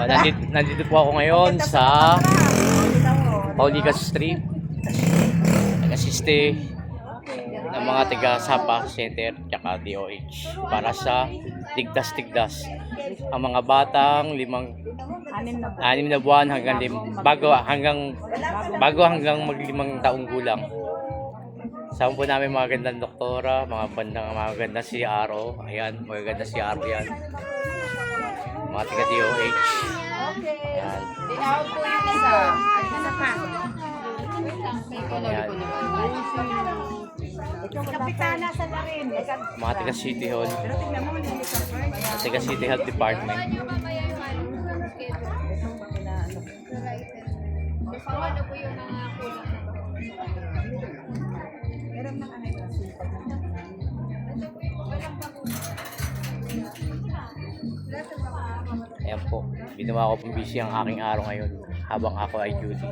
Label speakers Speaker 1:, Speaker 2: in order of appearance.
Speaker 1: Nandito po ako ngayon sa Paulica Street. Nag-assiste ng mga taga Sapa Center tsaka DOH para sa tigdas-tigdas ang mga batang 6 na buwan bago hanggang mag-5 taong gulang. Sama po namin mga gandang doktora, mga magandang si Aro. Ayan, magaganda si Aro yan. Mga taga DOH. Ayan.
Speaker 2: Tinawag po yung isa. At isa pa.
Speaker 1: Ayan.
Speaker 2: Kapitana sa na rin.
Speaker 1: Mga taga City Hall. Mga taga City Health Department.
Speaker 3: Ano po yung mga kulang?
Speaker 1: Ayan po, ginawa ko pong busy ang aking araw ngayon habang ako ay duty.